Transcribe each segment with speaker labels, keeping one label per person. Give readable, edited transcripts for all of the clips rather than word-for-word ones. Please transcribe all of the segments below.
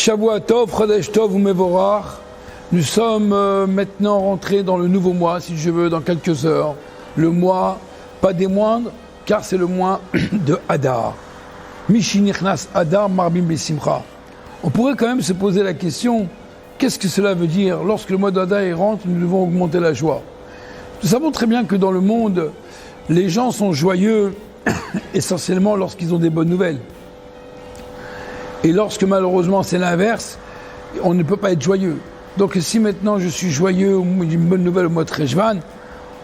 Speaker 1: Shavua Tov, Chodesh Tov ou Mevorach. Nous sommes maintenant rentrés dans le nouveau mois, si je veux, dans quelques heures. Le mois, pas des moindres, car c'est le mois de Hadar. Mishinichnas Hadar Marbim Besimcha. On pourrait quand même se poser la question, qu'est-ce que cela veut dire? Lorsque le mois de Hadar rentre, nous devons augmenter la joie. Nous savons très bien que dans le monde, les gens sont joyeux essentiellement lorsqu'ils ont des bonnes nouvelles. Et lorsque malheureusement c'est l'inverse, on ne peut pas être joyeux. Donc si maintenant je suis joyeux d'une bonne nouvelle au mois de Rejvan,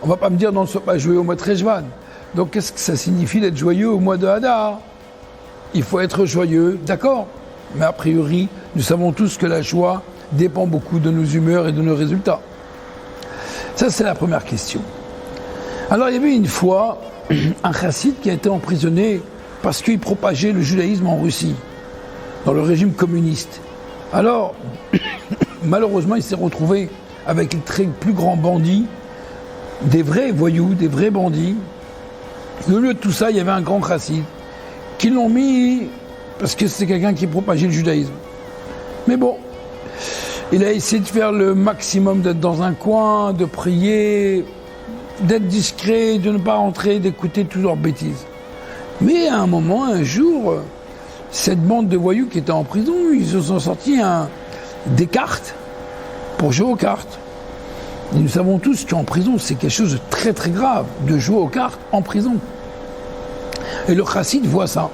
Speaker 1: on ne va pas me dire non, ne sois pas joyeux au mois de Rejvan. Donc qu'est-ce que ça signifie d'être joyeux au mois de Hadar? Il faut être joyeux, d'accord. Mais a priori, nous savons tous que la joie dépend beaucoup de nos humeurs et de nos résultats. Ça, c'est la première question. Alors il y avait une fois un chassid qui a été emprisonné parce qu'il propageait le judaïsme en Russie, dans le régime communiste. Alors, malheureusement, il s'est retrouvé avec les très plus grands bandits, des vrais voyous, des vrais bandits. Et au lieu de tout ça, il y avait un grand chassid qui l'ont mis parce que c'est quelqu'un qui propageait le judaïsme. Mais bon, il a essayé de faire le maximum, d'être dans un coin, de prier, d'être discret, de ne pas rentrer, d'écouter toutes leurs bêtises. Mais à un moment, un jour, cette bande de voyous qui était en prison, ils se sont sortis des cartes pour jouer aux cartes. Et nous savons tous qu'en prison, c'est quelque chose de très très grave, de jouer aux cartes en prison. Et le chassid voit ça.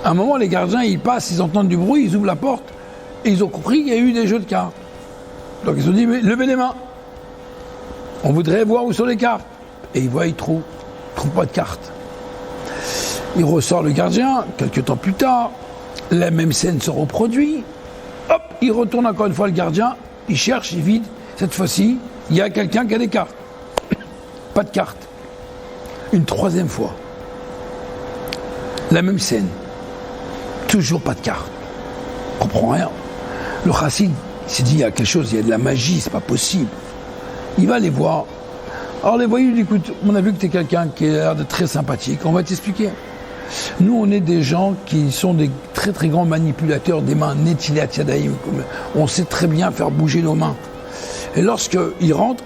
Speaker 1: À un moment, les gardiens, ils passent, ils entendent du bruit, ils ouvrent la porte, et ils ont compris qu'il y a eu des jeux de cartes. Donc ils ont dit, mais levez les mains. On voudrait voir où sont les cartes. Et ils voient, ils trouvent pas de cartes. Il ressort le gardien, quelques temps plus tard, la même scène se reproduit. Hop, il retourne encore une fois le gardien, il cherche, il vide. Cette fois-ci, il y a quelqu'un qui a des cartes. Pas de cartes. Une troisième fois. La même scène. Toujours pas de cartes. On comprend rien. Le chassid s'est dit, il y a quelque chose, il y a de la magie, c'est pas possible. Il va les voir. Alors les voyous lui disent, écoute, on a vu que tu es quelqu'un qui a l'air de très sympathique, on va t'expliquer. Nous, on est des gens qui sont des très très grands manipulateurs des mains, Netilat Yadayim. On sait très bien faire bouger nos mains. Et lorsqu'ils rentrent,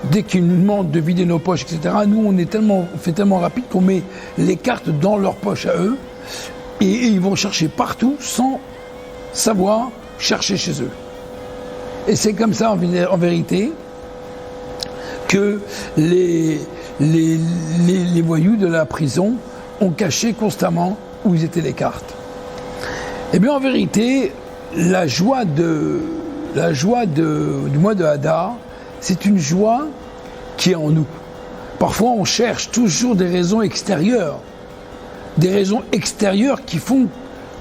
Speaker 1: dès qu'ils nous demandent de vider nos poches, etc., nous, on fait tellement rapide qu'on met les cartes dans leurs poches à eux et ils vont chercher partout sans savoir chercher chez eux. Et c'est comme ça, en vérité, que les voyous de la prison ont caché constamment où étaient les cartes. Eh bien, en vérité, la joie du mois de Hadar, c'est une joie qui est en nous. Parfois, on cherche toujours des raisons extérieures. Des raisons extérieures qui font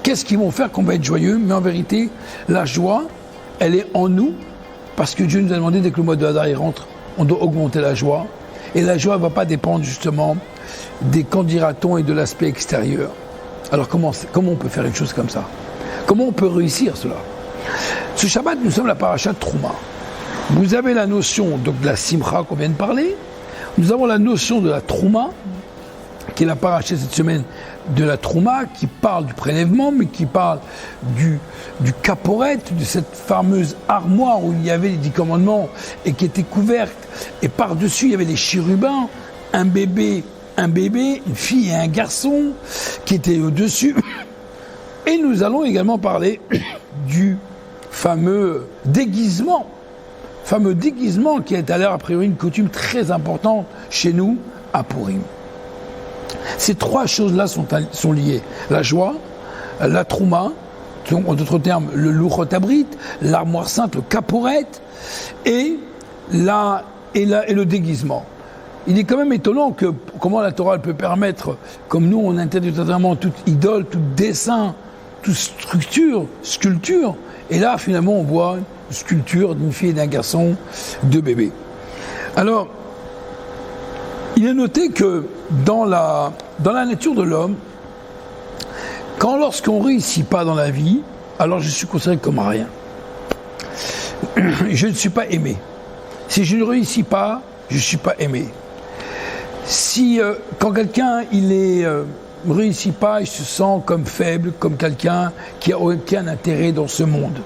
Speaker 1: qu'est-ce qu'ils vont faire qu'on va être joyeux. Mais en vérité, la joie, elle est en nous parce que Dieu nous a demandé, dès que le mois de Hadar rentre, on doit augmenter la joie. Et la joie ne va pas dépendre justement des qu'en dira-t-on et de l'aspect extérieur. Alors comment on peut faire une chose comme ça? Comment on peut réussir cela? Ce Shabbat, nous sommes la paracha de Trouma. Vous avez la notion donc, de la Simcha qu'on vient de parler. Nous avons la notion de la Trouma, qui est la paracha cette semaine de la Trouma, qui parle du prélèvement, mais qui parle du caporet, de cette fameuse armoire où il y avait les 10 commandements et qui était couverte. Et par-dessus, il y avait les chérubins, un bébé, une fille et un garçon qui étaient au-dessus. Et nous allons également parler du fameux déguisement qui est à l'air a priori une coutume très importante chez nous à Purim. Ces trois choses-là sont liées. La joie, la trouma, en d'autres termes le luchot abrit, l'armoire sainte, le caporet, et le déguisement. Il est quand même étonnant comment la Torah peut permettre, comme nous on interdit totalement toute idole, tout dessin, toute sculpture, et là finalement on voit une sculpture d'une fille et d'un garçon, deux bébés. Alors, il est noté que dans la nature de l'homme, lorsqu'on ne réussit pas dans la vie, alors je suis considéré comme rien. Je ne suis pas aimé. Si je ne réussis pas, je ne suis pas aimé. Si quand quelqu'un il est ne réussit pas, il se sent comme faible, comme quelqu'un qui n'a aucun intérêt dans ce monde.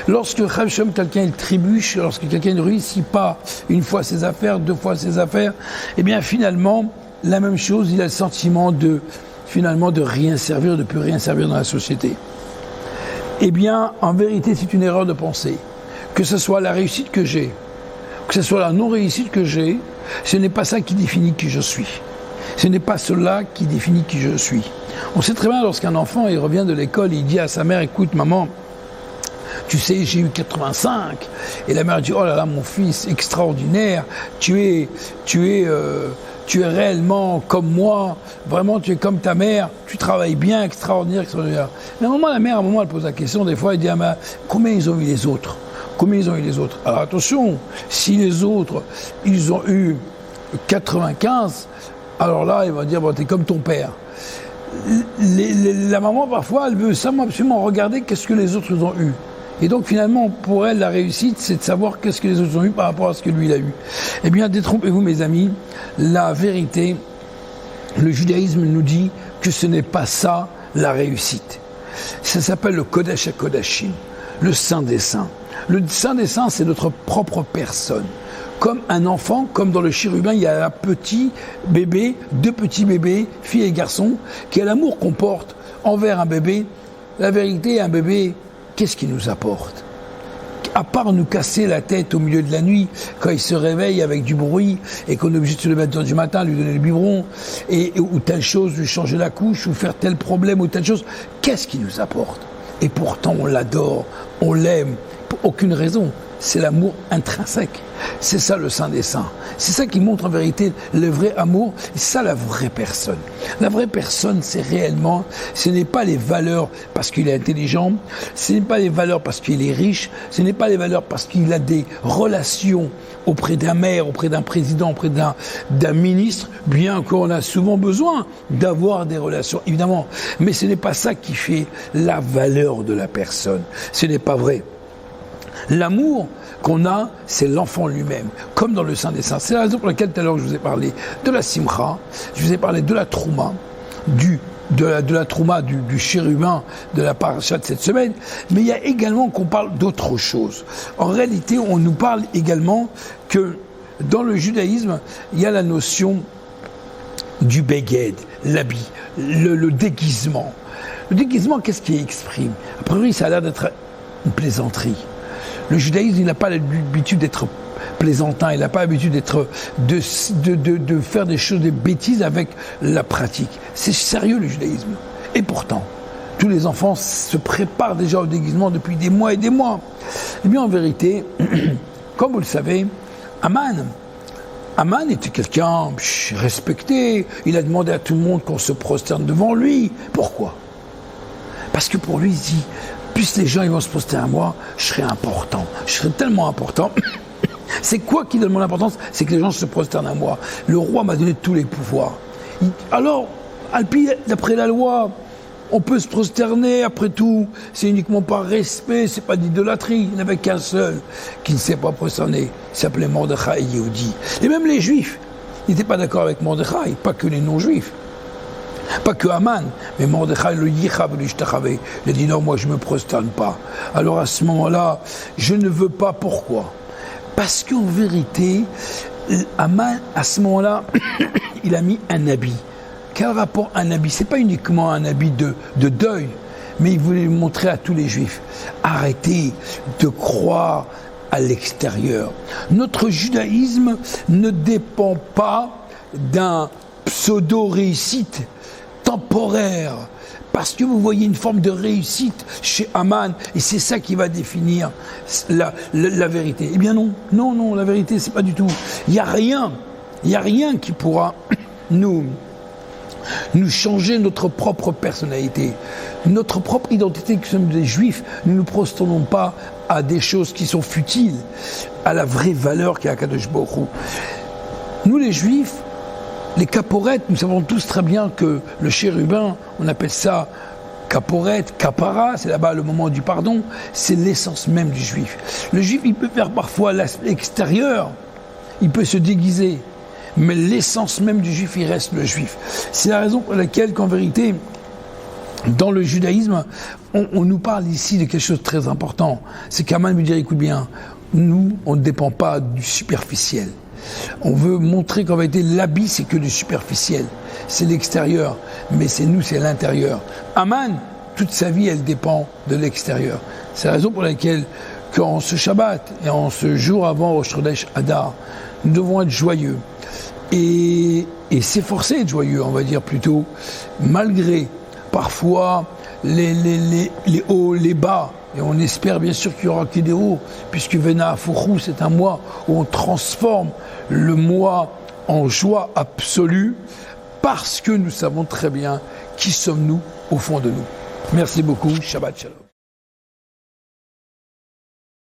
Speaker 1: Lorsque quelqu'un il trébuche, lorsque quelqu'un ne réussit pas une fois ses affaires, deux fois ses affaires, eh bien finalement, la même chose, il a le sentiment de rien servir, de plus rien servir dans la société. Eh bien, en vérité, c'est une erreur de pensée. Que ce soit la réussite que j'ai, que ce soit la non-réussite que j'ai, ce n'est pas ça qui définit qui je suis. Ce n'est pas cela qui définit qui je suis. On sait très bien lorsqu'un enfant il revient de l'école, il dit à sa mère, écoute maman, tu sais, j'ai eu 85. Et la mère dit, oh là là, mon fils, extraordinaire, tu es réellement comme moi, vraiment tu es comme ta mère, tu travailles bien, extraordinaire, extraordinaire. Mais à un moment, la mère, elle pose la question, des fois, elle dit, ah, mais combien ils ont eu les autres? Combien ils ont eu les autres? Alors attention, si les autres, ils ont eu 95, alors là, il va dire, bon, t'es comme ton père. La maman, parfois, elle veut absolument regarder qu'est-ce que les autres ont eu. Et donc, finalement, pour elle, la réussite, c'est de savoir qu'est-ce que les autres ont eu par rapport à ce que lui, il a eu. Eh bien, détrompez-vous, mes amis, la vérité, le judaïsme nous dit que ce n'est pas ça, la réussite. Ça s'appelle le Kodesh HaKodashim, le Saint des Saints. Le Saint des Saints, c'est notre propre personne. Comme un enfant, comme dans le chérubin, il y a un petit bébé, deux petits bébés, filles et garçons, qui a l'amour qu'on porte envers un bébé. La vérité, un bébé, qu'est-ce qu'il nous apporte? À part nous casser la tête au milieu de la nuit, quand il se réveille avec du bruit, et qu'on est obligé de se lever à 2h du matin, lui donner le biberon, ou telle chose, lui changer la couche, ou faire tel problème, ou telle chose, qu'est-ce qu'il nous apporte? Et pourtant, on l'adore, on l'aime, pour aucune raison. C'est l'amour intrinsèque. C'est ça le Saint des Saints. C'est ça qui montre en vérité le vrai amour. Et ça, la vraie personne. La vraie personne, c'est réellement, ce n'est pas les valeurs parce qu'il est intelligent, ce n'est pas les valeurs parce qu'il est riche, ce n'est pas les valeurs parce qu'il a des relations auprès d'un maire, auprès d'un président, auprès d'un ministre, bien qu'on a souvent besoin d'avoir des relations, évidemment. Mais ce n'est pas ça qui fait la valeur de la personne. Ce n'est pas vrai. L'amour qu'on a, c'est l'enfant lui-même, comme dans le Saint des Saints. C'est la raison pour laquelle tout à l'heure je vous ai parlé de la simcha, je vous ai parlé de la trouma, de la trouma du chérubin de la paracha de cette semaine, mais il y a également qu'on parle d'autre chose. En réalité, on nous parle également que dans le judaïsme, il y a la notion du beged, l'habit, le déguisement. Le déguisement, qu'est-ce qu'il exprime? A priori, ça a l'air d'être une plaisanterie. Le judaïsme, il n'a pas l'habitude d'être plaisantin, il n'a pas l'habitude de faire des choses, des bêtises avec la pratique. C'est sérieux le judaïsme. Et pourtant, tous les enfants se préparent déjà au déguisement depuis des mois et des mois. Eh bien, en vérité, comme vous le savez, Aman était quelqu'un respecté. Il a demandé à tout le monde qu'on se prosterne devant lui. Pourquoi? Parce que pour lui, il dit, plus les gens ils vont se prosterner à moi, je serai important. Je serai tellement important. C'est quoi qui donne mon importance? C'est que les gens se prosternent à moi. Le roi m'a donné tous les pouvoirs. Alors, d'après la loi, on peut se prosterner, après tout, c'est uniquement par respect, c'est pas d'idolâtrie. Il n'y en avait qu'un seul qui ne s'est pas prosterné. Il s'appelait Mordechai Yehudi. Et même les juifs n'étaient pas d'accord avec Mordechai, pas que les non-juifs. Pas que Aman, mais Mordechai le yichab l'ishtachaveh. Il a dit non, moi je ne me prosterne pas. Alors à ce moment-là, je ne veux pas. Pourquoi? Parce qu'en vérité, Aman, à ce moment-là, il a mis un habit. Quel rapport un habit? C'est pas uniquement un habit de deuil, mais il voulait montrer à tous les juifs. Arrêtez de croire à l'extérieur. Notre judaïsme ne dépend pas d'un pseudo-réussite temporaire, parce que vous voyez une forme de réussite chez Aman, et c'est ça qui va définir la vérité. Eh bien non, la vérité c'est pas du tout. Il n'y a rien qui pourra nous changer notre propre personnalité, notre propre identité que sommes des juifs. Nous ne nous prosternons pas à des choses qui sont futiles, à la vraie valeur qu'est Akadosh Baruch Hu. Nous les juifs, les caporettes, nous savons tous très bien que le chérubin, on appelle ça caporette, capara, c'est là-bas le moment du pardon, c'est l'essence même du juif. Le juif, il peut faire parfois l'aspect extérieur, il peut se déguiser, Mais l'essence même du juif, il reste le juif. C'est la raison pour laquelle, qu'en vérité, dans le judaïsme, on nous parle ici de quelque chose de très important. C'est qu'Aman veut dire, écoute bien, nous, on ne dépend pas du superficiel. On veut montrer qu'en vérité, l'habit, c'est que du superficiel. C'est l'extérieur, mais c'est nous, c'est l'intérieur. Aman, toute sa vie, elle dépend de l'extérieur. C'est la raison pour laquelle, qu'en ce Shabbat et en ce jour avant Rosh Chodesh Adar, nous devons être joyeux. Et s'efforcer d'être joyeux, on va dire plutôt, malgré parfois les hauts, les bas. Et on espère bien sûr qu'il n'y aura que des hauts, puisque Vena Fourou, c'est un mois où on transforme le mois en joie absolue, parce que nous savons très bien qui sommes-nous au fond de nous. Merci beaucoup, Shabbat Shalom.